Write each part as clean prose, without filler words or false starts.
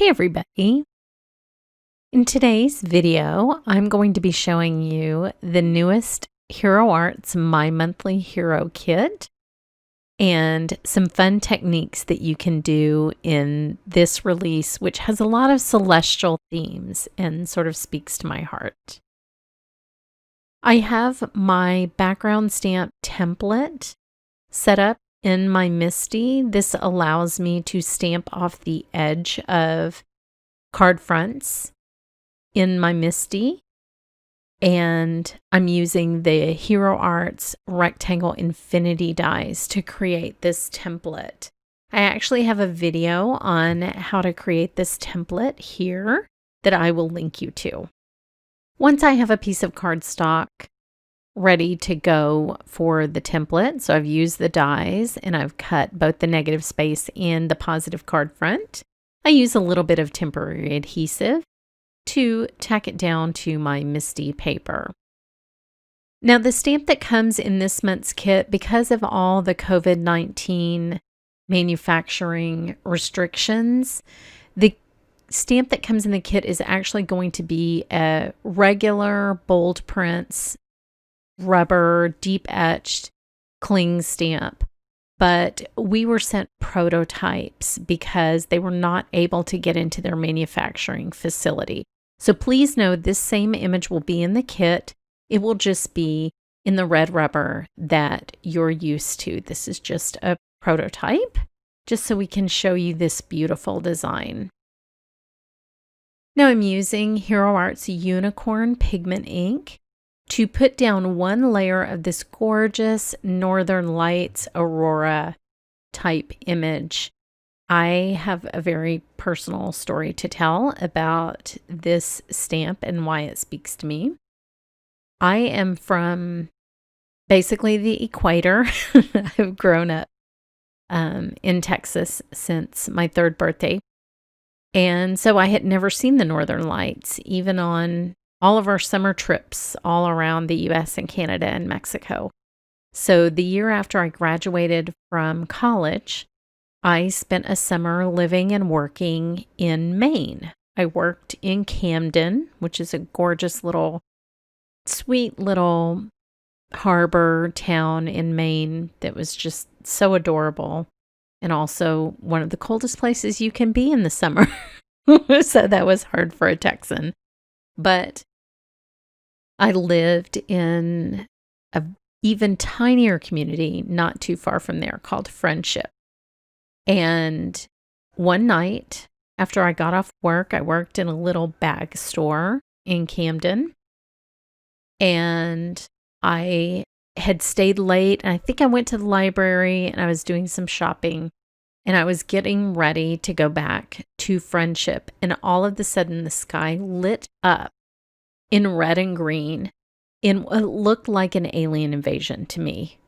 Hey everybody! In today's video, I'm going to be showing you the newest Hero Arts My Monthly Hero Kit and some fun techniques that you can do in this release, which has a lot of celestial themes and sort of speaks to my heart. I have my background stamp template set up in my misti. This allows me to stamp off the edge of card fronts in my misti, and I'm using the Hero Arts rectangle infinity dies to create this template. I actually have a video on how to create this template here that I will link you to. Once I have a piece of cardstock ready to go for the template, so I've used the dies and I've cut both the negative space and the positive card front, I use a little bit of temporary adhesive to tack it down to my misti paper. Now, the stamp that comes in this month's kit, because of all the COVID-19 manufacturing restrictions, the stamp that comes in the kit is actually going to be a regular bold prints rubber deep etched cling stamp. But we were sent prototypes because they were not able to get into their manufacturing facility. So please know this same image will be in the kit. It will just be in the red rubber that you're used to. This is just a prototype, just so we can show you this beautiful design. Now I'm using Hero Arts Unicorn Pigment ink to put down one layer of this gorgeous Northern Lights Aurora type image. I have a very personal story to tell about this stamp and why it speaks to me. I am from basically the equator. I've grown up in Texas since my 3rd birthday. And so I had never seen the Northern Lights, even on all of our summer trips all around the US and Canada and Mexico. So the year after I graduated from college, I spent a summer living and working in Maine. I worked in Camden, which is a gorgeous little, sweet little harbor town in Maine that was just so adorable, and also one of the coldest places you can be in the summer. So that was hard for a Texan. But I lived in an even tinier community not too far from there called Friendship. And one night after I got off work, I worked in a little bag store in Camden. And I had stayed late. And I think I went to the library and I was doing some shopping. And I was getting ready to go back to Friendship. And all of a sudden, the sky lit up in red and green in what looked like an alien invasion to me.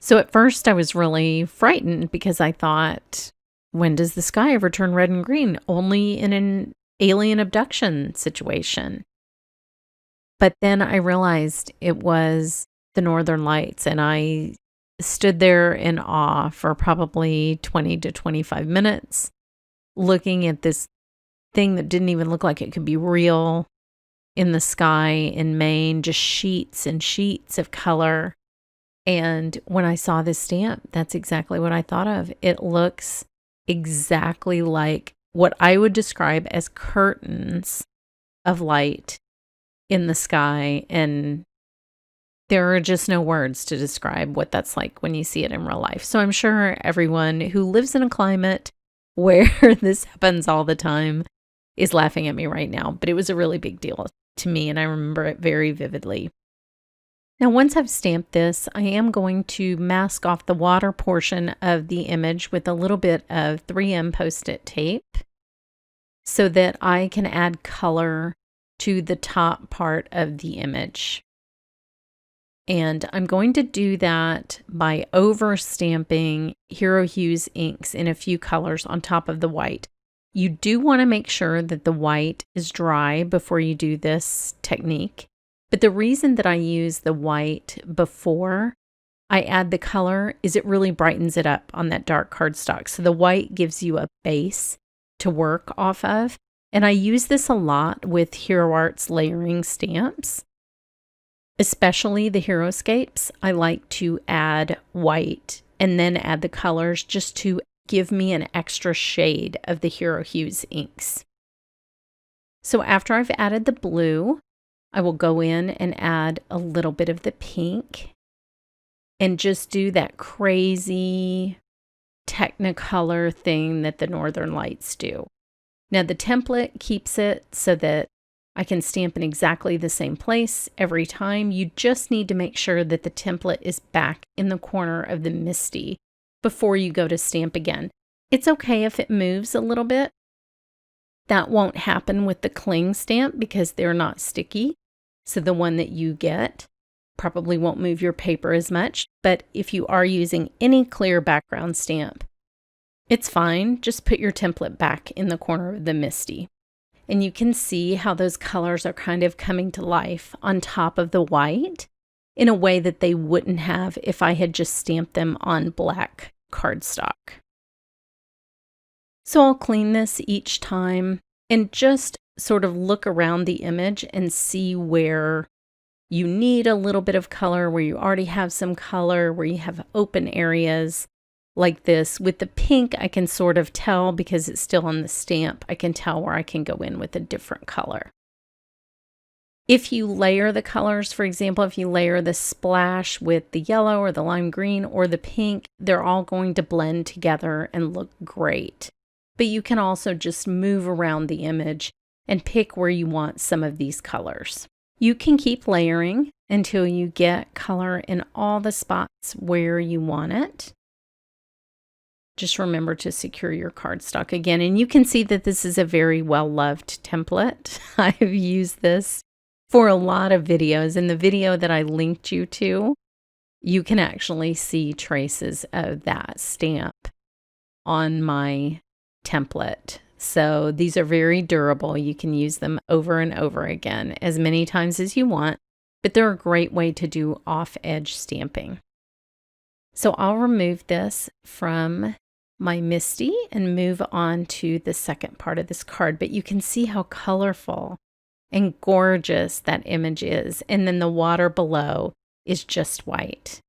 So at first I was really frightened because I thought, when does the sky ever turn red and green? Only in an alien abduction situation. But then I realized it was the Northern Lights, and I stood there in awe for probably 20 to 25 minutes looking at this thing that didn't even look like it could be real in the sky in Maine, just sheets and sheets of color. And when I saw this stamp, that's exactly what I thought of. It looks exactly like what I would describe as curtains of light in the sky. And there are just no words to describe what that's like when you see it in real life. So I'm sure everyone who lives in a climate where this happens all the time is laughing at me right now. But it was a really big deal to me, and I remember it very vividly. Now, once I've stamped this, I am going to mask off the water portion of the image with a little bit of 3M Post-it tape so that I can add color to the top part of the image. And I'm going to do that by over-stamping Hero Hues inks in a few colors on top of the white. You do want to make sure that the white is dry before you do this technique. But the reason that I use the white before I add the color is it really brightens it up on that dark cardstock. So the white gives you a base to work off of. And I use this a lot with Hero Arts layering stamps, especially the Heroscapes. I like to add white and then add the colors just to give me an extra shade of the Hero Hues inks. So after I've added the blue, I will go in and add a little bit of the pink and just do that crazy Technicolor thing that the Northern Lights do. Now the template keeps it so that I can stamp in exactly the same place every time. You just need to make sure that the template is back in the corner of the misti before you go to stamp again. It's okay if it moves a little bit. That won't happen with the cling stamp because they're not sticky. So the one that you get probably won't move your paper as much. But if you are using any clear background stamp, it's fine. Just put your template back in the corner of the misti. And you can see how those colors are kind of coming to life on top of the white in a way that they wouldn't have if I had just stamped them on black cardstock. So I'll clean this each time and just sort of look around the image and see where you need a little bit of color, where you already have some color, where you have open areas like this. With the pink, I can sort of tell because it's still on the stamp. I can tell where I can go in with a different color. If you layer the colors, for example, if you layer the splash with the yellow or the lime green or the pink, they're all going to blend together and look great. But you can also just move around the image and pick where you want some of these colors. You can keep layering until you get color in all the spots where you want it. Just remember to secure your cardstock again. And you can see that this is a very well-loved template. I have used this for a lot of videos. In the video that I linked you to, you can actually see traces of that stamp on my template. So these are very durable. You can use them over and over again as many times as you want, but they're a great way to do off-edge stamping. So I'll remove this from my misti and move on to the second part of this card, but you can see how colorful and gorgeous that image is. And then the water below is just white.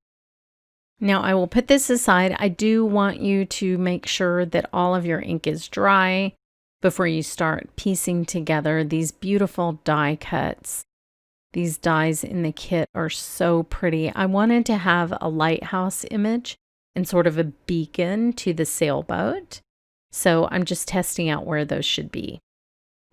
Now I will put this aside. I do want you to make sure that all of your ink is dry before you start piecing together these beautiful die cuts. These dies in the kit are so pretty. I wanted to have a lighthouse image and sort of a beacon to the sailboat. So I'm just testing out where those should be.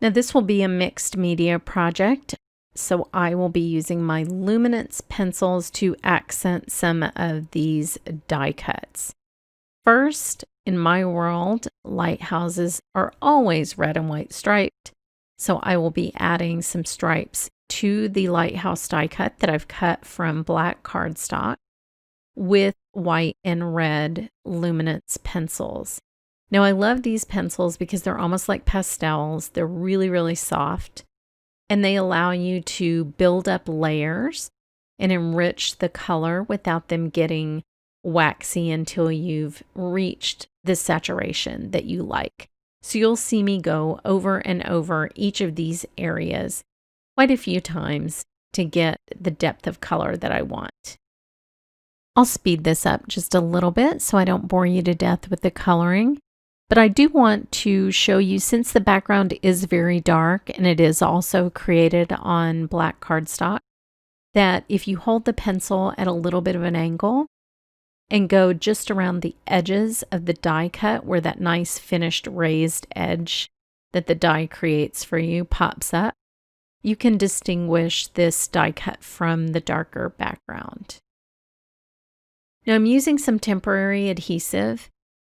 Now this will be a mixed media project. So I will be using my luminance pencils to accent some of these die cuts. First, in my world, lighthouses are always red and white striped. So I will be adding some stripes to the lighthouse die cut that I've cut from black cardstock with white and red luminance pencils. Now I love these pencils because they're almost like pastels. They're really, really soft. And they allow you to build up layers and enrich the color without them getting waxy until you've reached the saturation that you like. So you'll see me go over and over each of these areas quite a few times to get the depth of color that I want. I'll speed this up just a little bit so I don't bore you to death with the coloring. But I do want to show you, since the background is very dark and it is also created on black cardstock, that if you hold the pencil at a little bit of an angle and go just around the edges of the die cut where that nice finished raised edge that the die creates for you pops up, you can distinguish this die cut from the darker background. Now I'm using some temporary adhesive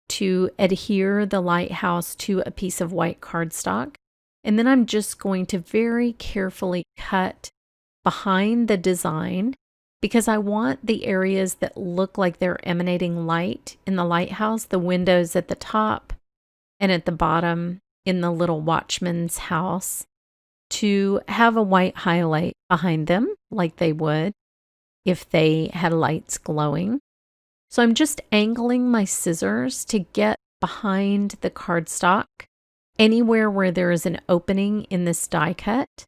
to adhere the lighthouse to a piece of white cardstock. And then I'm just going to very carefully cut behind the design because I want the areas that look like they're emanating light in the lighthouse, the windows at the top and at the bottom in the little watchman's house, to have a white highlight behind them like they would if they had lights glowing. So I'm just angling my scissors to get behind the cardstock Anywhere where there is an opening in this die cut,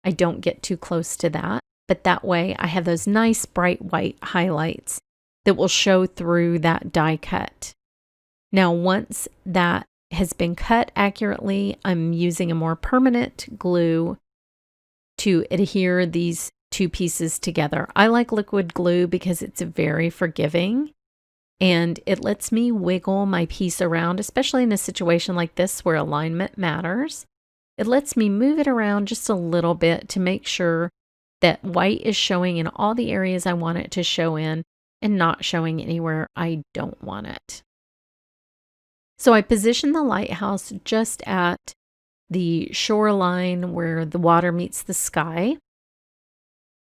I don't get too close to that, but that way I have those nice bright white highlights that will show through that die cut. Now, once that has been cut accurately, I'm using a more permanent glue to adhere these two pieces together. I like liquid glue because it's very forgiving and it lets me wiggle my piece around, especially in a situation like this where alignment matters. It lets me move it around just a little bit to make sure that white is showing in all the areas I want it to show in and not showing anywhere I don't want it. So I position the lighthouse just at the shoreline where the water meets the sky.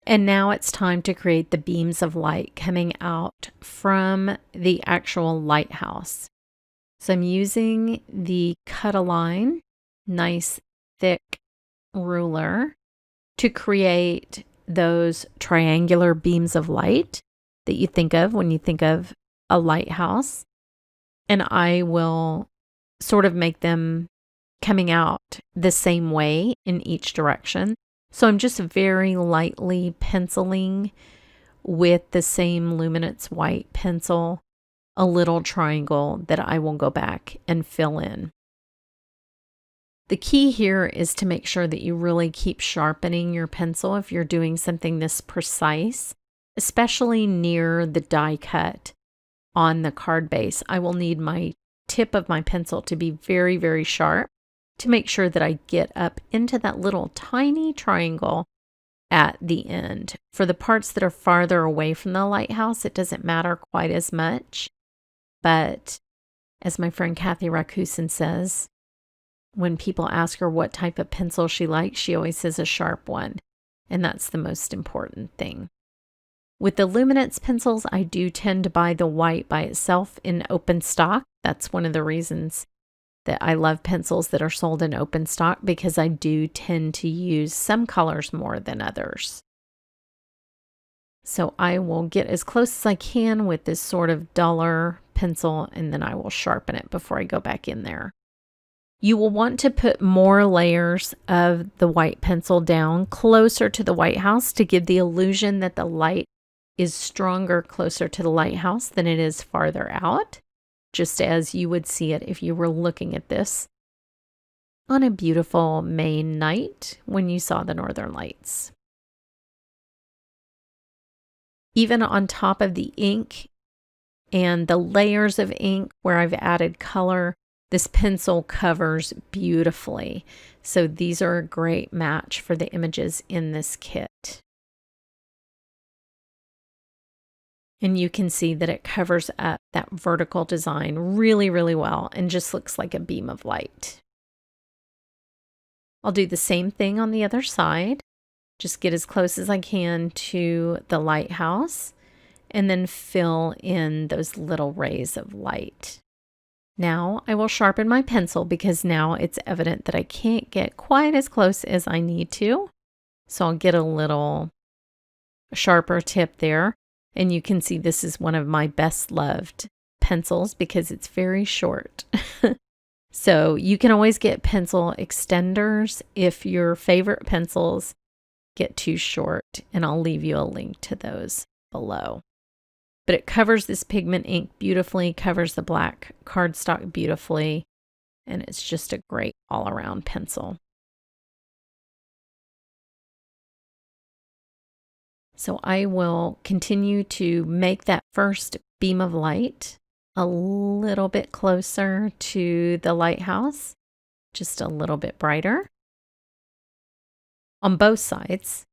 And now it's time to create the beams of light coming out from the actual lighthouse. So I'm using the cut-a-line, nice thick ruler to create those triangular beams of light that you think of when you think of a lighthouse. And I will sort of make them coming out the same way in each direction. So I'm just very lightly penciling with the same luminance white pencil, a little triangle that I will go back and fill in. The key here is to make sure that you really keep sharpening your pencil if you're doing something this precise, especially near the die cut on the card base. I will need my tip of my pencil to be very, very sharp to make sure that I get up into that little tiny triangle at the end. For the parts that are farther away from the lighthouse, it doesn't matter quite as much. But as my friend Kathy Rakusin says, when people ask her what type of pencil she likes, she always says a sharp one. And that's the most important thing. With the luminance pencils, I do tend to buy the white by itself in open stock. That's one of the reasons that I love pencils that are sold in open stock, because I do tend to use some colors more than others. So I will get as close as I can with this sort of duller pencil, and then I will sharpen it before I go back in there. You will want to put more layers of the white pencil down closer to the lighthouse to give the illusion that the light is stronger closer to the lighthouse than it is farther out, just as you would see it if you were looking at this on a beautiful May night when you saw the northern lights. Even on top of the ink and the layers of ink where I've added color, this pencil covers beautifully. So these are a great match for the images in this kit. And you can see that it covers up that vertical design really, really well and just looks like a beam of light. I'll do the same thing on the other side. Just get as close as I can to the lighthouse and then fill in those little rays of light. Now I will sharpen my pencil because now it's evident that I can't get quite as close as I need to. So I'll get a little sharper tip there. And you can see this is one of my best loved pencils because it's very short. So you can always get pencil extenders if your favorite pencils get too short, and I'll leave you a link to those below. But it covers this pigment ink beautifully, covers the black cardstock beautifully, and it's just a great all-around pencil. So I will continue to make that first beam of light a little bit closer to the lighthouse, just a little bit brighter on both sides,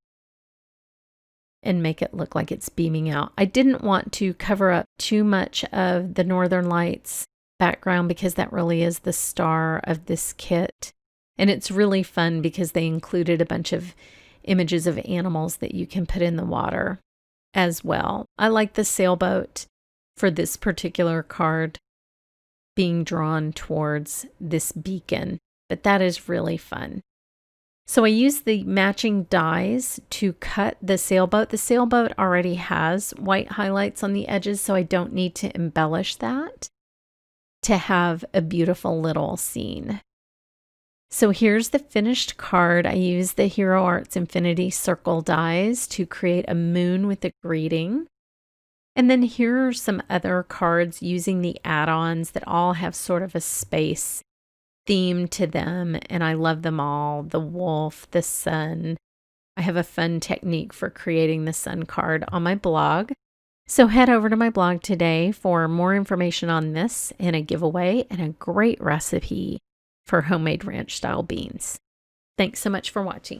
and make it look like it's beaming out. I didn't want to cover up too much of the northern lights background because that really is the star of this kit. And it's really fun because they included a bunch of images of animals that you can put in the water as well. I like the sailboat for this particular card being drawn towards this beacon, but that is really fun. So I used the matching dies to cut the sailboat. The sailboat already has white highlights on the edges, so I don't need to embellish that to have a beautiful little scene. So here's the finished card. I used the Hero Arts Infinity Circle dies to create a moon with a greeting. And then here are some other cards using the add-ons that all have sort of a space theme to them, and I love them all. The wolf, the sun. I have a fun technique for creating the sun card on my blog. So head over to my blog today for more information on this and a giveaway and a great recipe for homemade ranch style beans. Thanks so much for watching.